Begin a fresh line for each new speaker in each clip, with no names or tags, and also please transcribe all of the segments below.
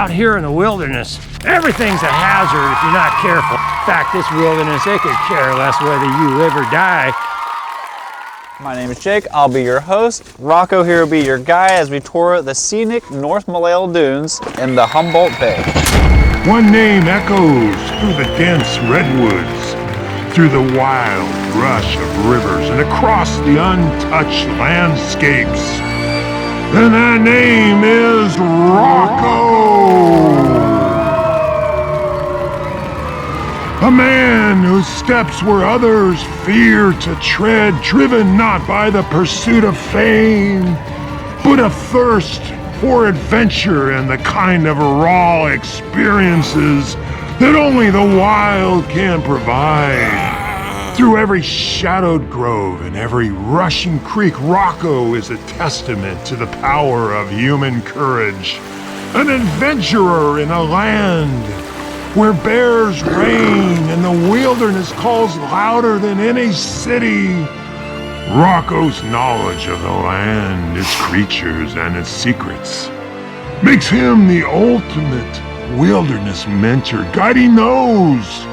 out here in the wilderness, everything's a hazard if you're not careful. In fact, this wilderness, they could care less whether you live or die.
My name is Jake, I'll be your host. Rocco here will be your guide as we tour the scenic North Malale Dunes in the Humboldt Bay.
One name echoes through the dense redwoods, through the wild rush of rivers, and across the untouched landscapes. And that name is ROCKO! A man whose steps where others fear to tread, driven not by the pursuit of fame, but a thirst for adventure and the kind of raw experiences that only the wild can provide. Through every shadowed grove and every rushing creek, ROCKO is a testament to the power of human courage. An adventurer in a land where bears reign and the wilderness calls louder than any city. ROCKO's knowledge of the land, its creatures, and its secrets makes him the ultimate wilderness mentor, guiding those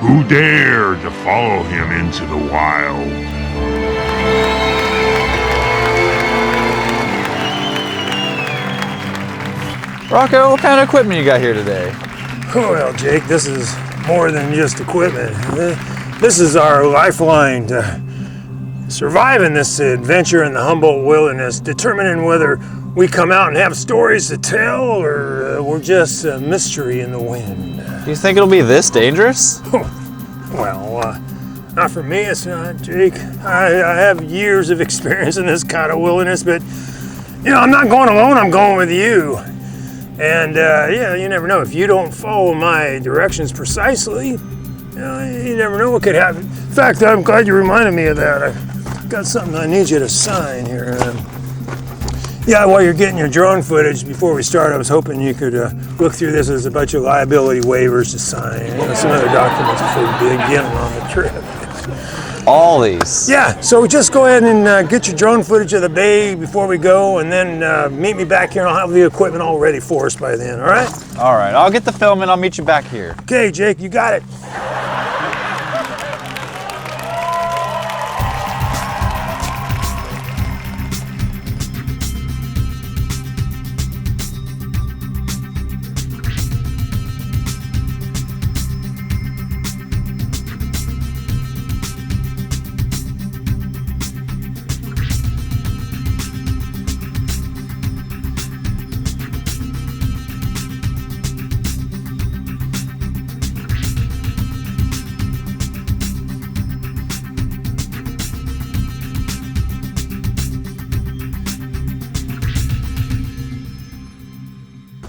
who dare to follow him into the wild.
Rocco, what kind of equipment you got here today?
Well, Jake, this is more than just equipment. This is our lifeline to surviving this adventure in the Humboldt wilderness, determining whether we come out and have stories to tell or we're just a mystery in the wind.
You think it'll be this dangerous?
Well, not for me, it's not, Jake. I have years of experience in this kind of wilderness, but, you know, I'm not going alone, I'm going with you. And, yeah, you never know. If you don't follow my directions precisely, you never know what could happen. In fact, I'm glad you reminded me of that. I've got something I need you to sign here. Yeah, while you're getting your drone footage, before we start, I was hoping you could look through this. There's a bunch of liability waivers to sign, some other documents before we begin on the trip.
All these?
Yeah, so just go ahead and get your drone footage of the bay before we go, and then meet me back here, and I'll have the equipment all ready for us by then, all right?
All right, I'll get the film and I'll meet you back here.
Okay, Jake, you got it.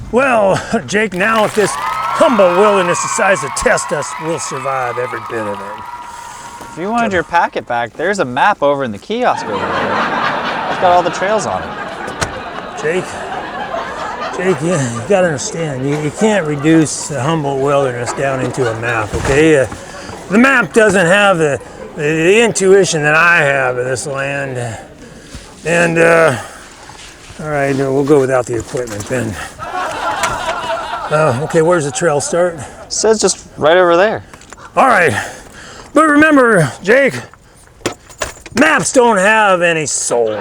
Well, Jake, now if this Humboldt wilderness decides to test us, we'll survive every bit of it.
If you wanted your packet back, there's a map over in the kiosk over there. It's got all the trails on it.
Jake, you gotta understand, you can't reduce the Humboldt wilderness down into a map, okay? The map doesn't have the intuition that I have of this land. And, all right, we'll go without the equipment then. Okay, where's the trail start?
It says just right over there.
All right, but remember, Jake, maps don't have any soul.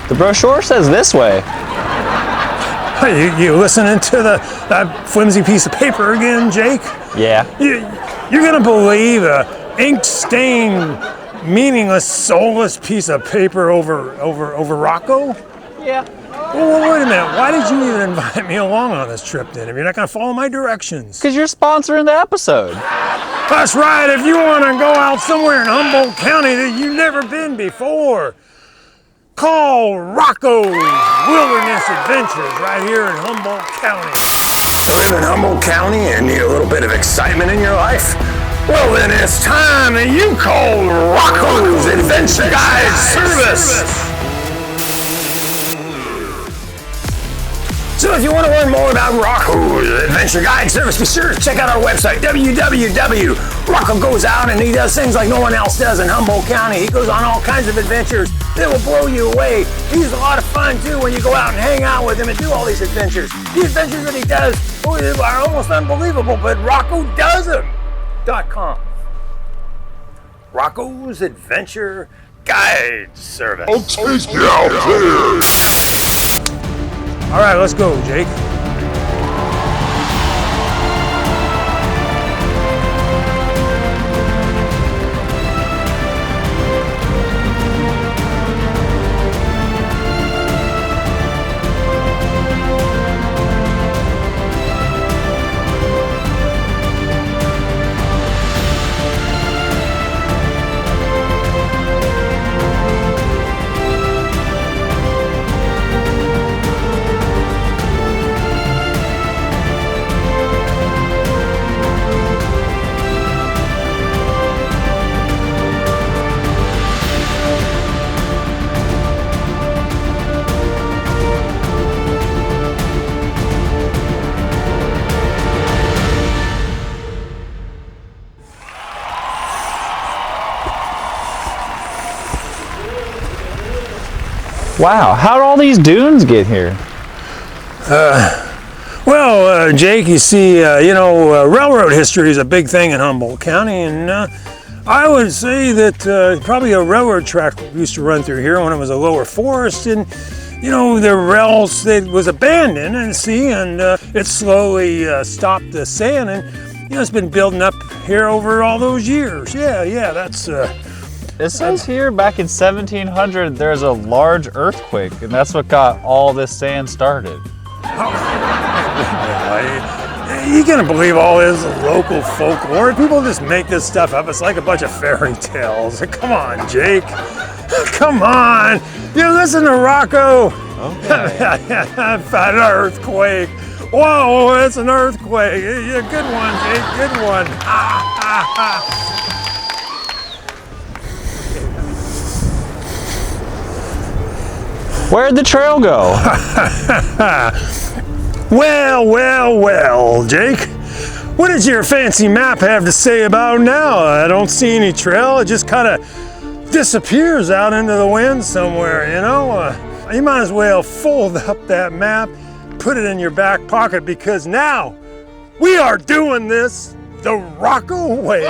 The brochure says this way.
You listening to that flimsy piece of paper again, Jake?
Yeah.
You're gonna believe a ink-stained, meaningless, soulless piece of paper over ROCKO?
Yeah.
Well, wait a minute. Why did you even invite me along on this trip then, if you're not gonna follow my directions?
Because you're sponsoring the episode.
That's right. If you want to go out somewhere in Humboldt County that you've never been before, call ROCKO Wilderness Adventures right here in Humboldt County.
You live in Humboldt County and need a little bit of excitement in your life? Well, then it's time that you call ROCKO's Adventure Guide Service. So if you want to learn more about ROCKO's Adventure Guide Service, be sure to check out our website, www. ROCKO goes out and he does things like no one else does in Humboldt County. He goes on all kinds of adventures that will blow you away. He's a lot of fun too when you go out and hang out with him and do all these adventures. The adventures that he does are almost unbelievable, but ROCKO does them.com. ROCKO's Adventure Guide Service.
I'll take you out there.
All right, let's go, Jake.
Wow, how'd all these dunes get here?
Well, Jake, you see, railroad history is a big thing in Humboldt County, and I would say that probably a railroad track used to run through here when it was a lower forest, and the rails that was abandoned, and it slowly stopped the sand, and it's been building up here over all those years. Yeah, that's.
It says here back in 1700 there's a large earthquake, and that's what got all this sand started.
You gonna believe all this local folklore? People just make this stuff up. It's like a bunch of fairy tales. Come on, Jake. Come on. You listen to ROCKO.
Okay.
An earthquake. Whoa, it's an earthquake. Yeah, good one, Jake. Good one.
Where'd the trail go?
Well, Jake. What does your fancy map have to say about now? I don't see any trail. It just kind of disappears out into the wind somewhere, You might as well fold up that map, put it in your back pocket, because now we are doing this the ROCKO way.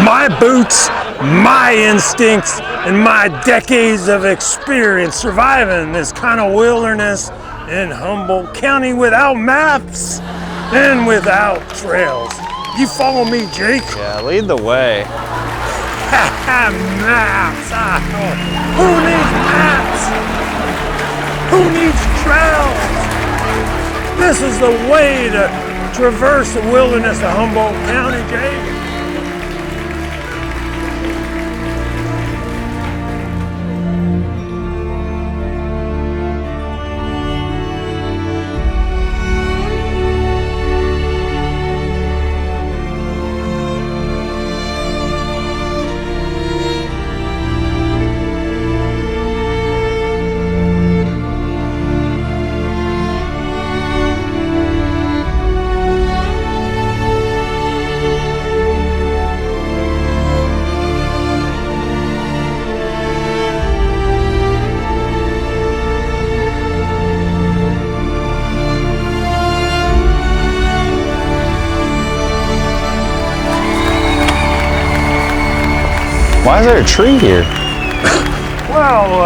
My boots, my instincts, and my decades of experience surviving this kind of wilderness in Humboldt County without maps and without trails. You follow me, Jake?
Yeah, lead the way.
Maps! Who needs maps? Who needs trails? This is the way to traverse the wilderness of Humboldt County, Jake.
Why is there a tree here?
Well,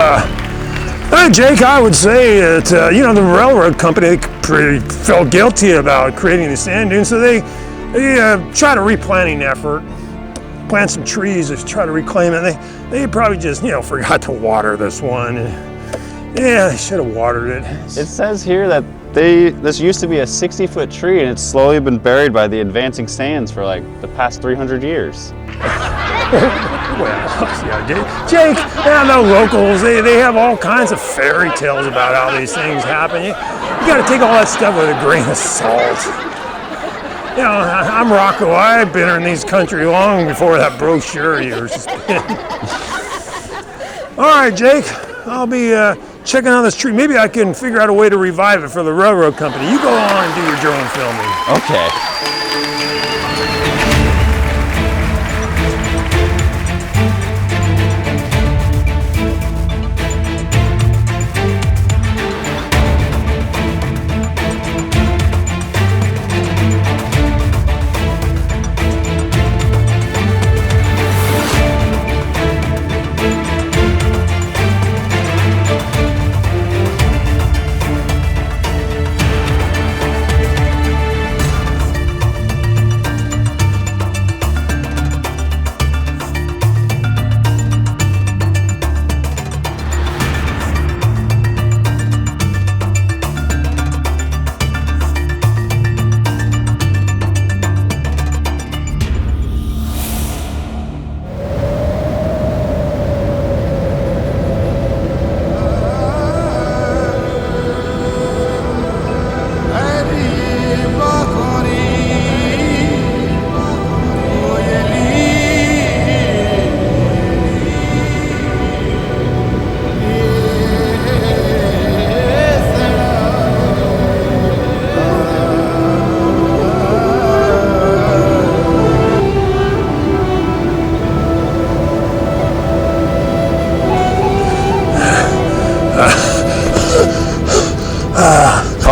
Jake, I would say that, the railroad company felt guilty about creating the sand dunes, so they tried a replanting effort, plant some trees to try to reclaim it. They probably just, forgot to water this one. Yeah, they should have watered it.
It says here that this used to be a 60-foot tree, and it's slowly been buried by the advancing sands for like the past 300 years.
Well, yeah, Jake, yeah, the locals, they have all kinds of fairy tales about how these things happen. You got to take all that stuff with a grain of salt. You know, I'm ROCKO. I've been in these country long before that brochure of yours has been. All right, Jake, I'll be checking out this tree. Maybe I can figure out a way to revive it for the railroad company. You go on and do your drone filming.
Okay.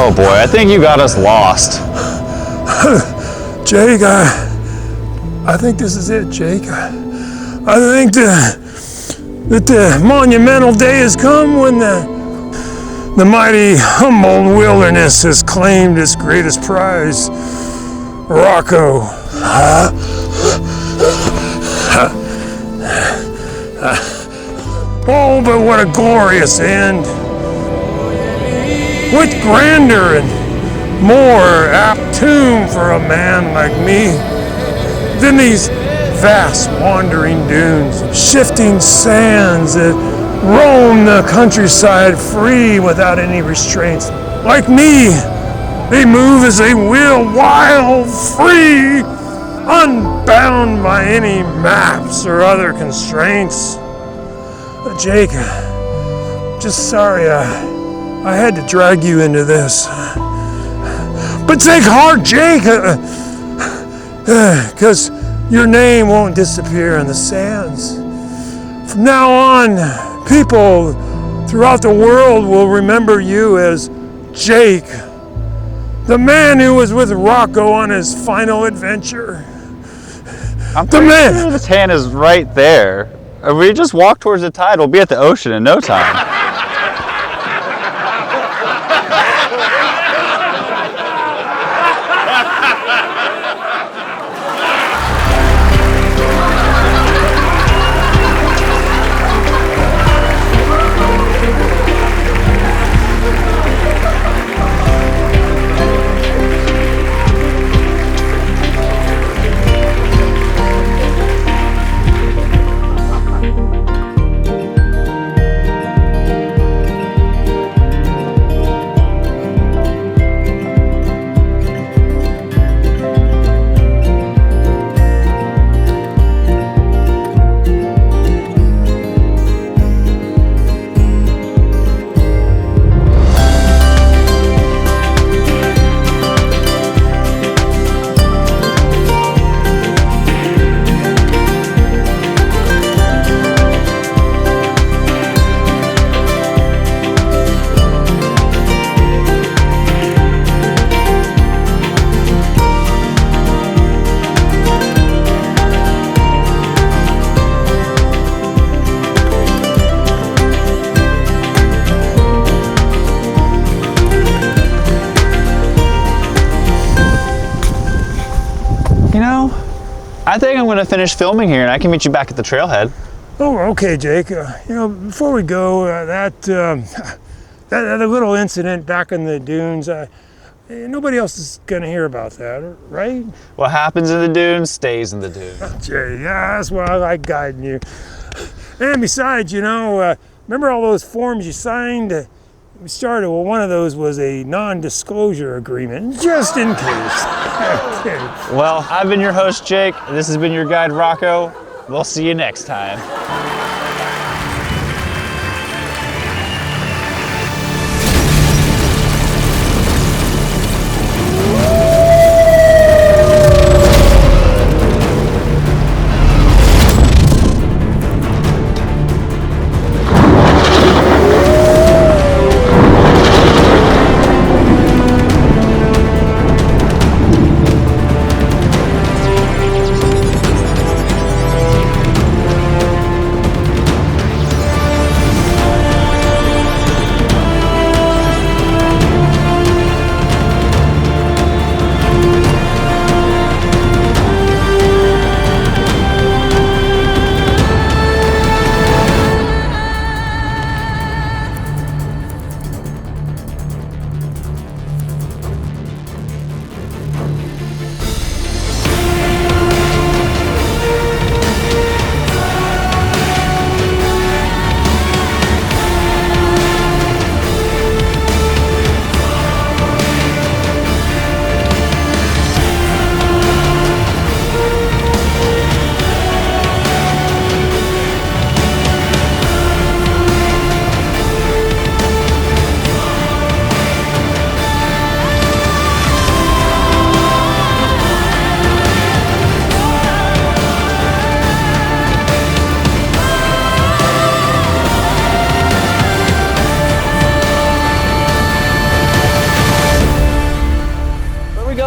Oh boy, I think you got us lost.
Jake, I think this is it, Jake. I think that the monumental day has come when the mighty Humboldt wilderness has claimed its greatest prize, ROCKO. Oh, but what a glorious end. What grander and more apt tomb for a man like me than these vast wandering dunes, shifting sands that roam the countryside free without any restraints. Like me, they move as they will, wild, free, unbound by any maps or other constraints. Jake, just sorry I had to drag you into this. But take heart, Jake, because your name won't disappear in the sands. From now on, people throughout the world will remember you as Jake, the man who was with ROCKO on his final adventure.
I'm pretty sure this hand is right there. If we just walk towards the tide, we'll be at the ocean in no time. You know, I think I'm going to finish filming here and I can meet you back at the trailhead.
Oh, okay, Jake. You know, before we go, that little incident back in the dunes, Nobody else is gonna hear about that, right?
What happens in the dunes stays in the dunes.
Jay, yeah, that's why I like guiding you. And besides, you know, remember all those forms you signed? We started, well, one of those was a non-disclosure agreement, just in case. Okay.
Well, I've been your host, Jake. This has been your guide, Rocco. We'll see you next time.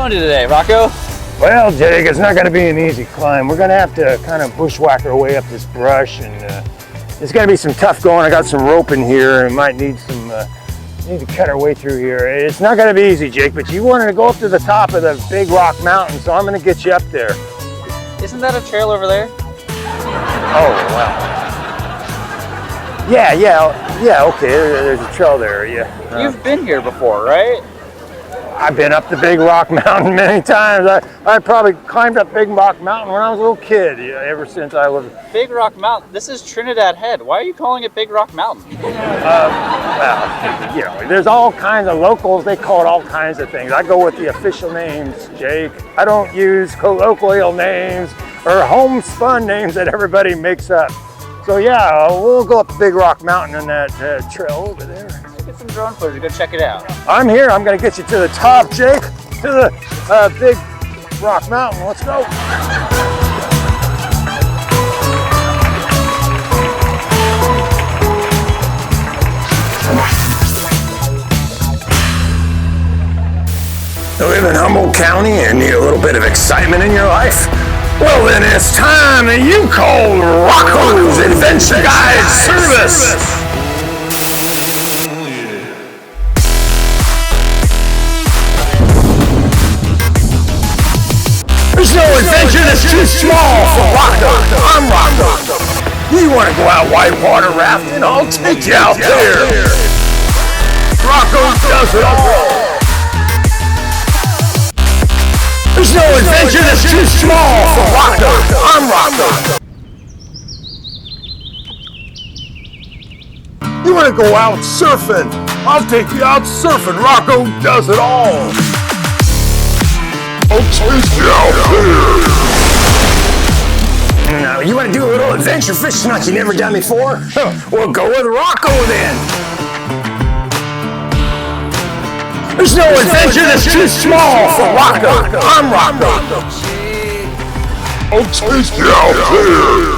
Today, Rocco?
Well, Jake, it's not going to be an easy climb. We're going to have to kind of bushwhack our way up this brush, and it's going to be some tough going. I got some rope in here, and might need some. Need to cut our way through here. It's not going to be easy, Jake. But you wanted to go up to the top of the Big Rock Mountain, so I'm going to get you up there.
Isn't that a trail over there?
Oh wow. Yeah. Okay, there's a trail there. Yeah.
You've been here before, right?
I've been up the Big Rock Mountain many times. I probably climbed up Big Rock Mountain when I was a little kid, ever since I was...
Big Rock Mountain? This is Trinidad Head. Why are you calling it Big Rock Mountain?
Well, you know, there's all kinds of locals. They call it all kinds of things. I go with the official names, Jake. I don't use colloquial names or homespun names that everybody makes up. So yeah, we'll go up the Big Rock Mountain on that trail over there.
Get some drone footage, go check it out.
I'm here. I'm going to get you to the top, Jake, to the Big Rock Mountain. Let's go.
You live in Humboldt County and need a little bit of excitement in your life? Well, then it's time that you call ROCKO's Adventure Guide Service. There's no adventure that's too small for ROCKO. I'm ROCKO. You want to go out whitewater rafting? I'll take you out there. ROCKO does it all. There's no adventure that's too small for ROCKO. I'm ROCKO. You want to go out surfing? I'll take you out surfing. ROCKO does it all. I'll take you out there. Now, you want to do a little adventure fishing like you never done before? Well, go with ROCKO then. There's no adventure that's too small for ROCKO. I'm ROCKO. I'll take you out there.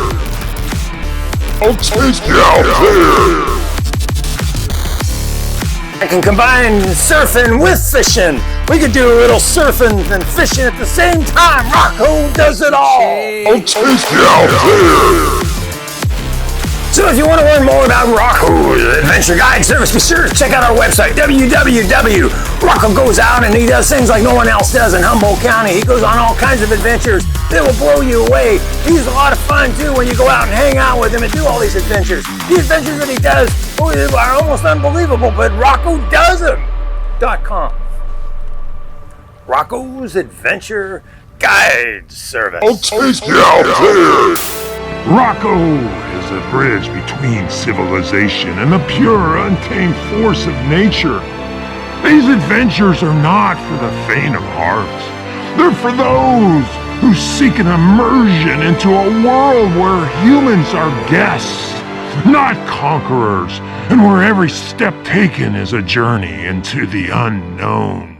I'll take you out there. I can combine surfing with fishing. We could do a little surfing and fishing at the same time. ROCKO does it all. I'll take you out there. So if you want to learn more about ROCKO's Adventure Guide Service, be sure to check out our website, www. ROCKO goes out and he does things like no one else does in Humboldt County. He goes on all kinds of adventures that will blow you away. He's a lot of fun too when you go out and hang out with him and do all these adventures. The adventures that he does are almost unbelievable, but ROCKO does them.com. ROCKO's Adventure Guide Service.
I'll take you out there! ROCKO is a bridge between civilization and the pure, untamed force of nature. These adventures are not for the faint of heart. They're for those who seek an immersion into a world where humans are guests, not conquerors, and where every step taken is a journey into the unknown.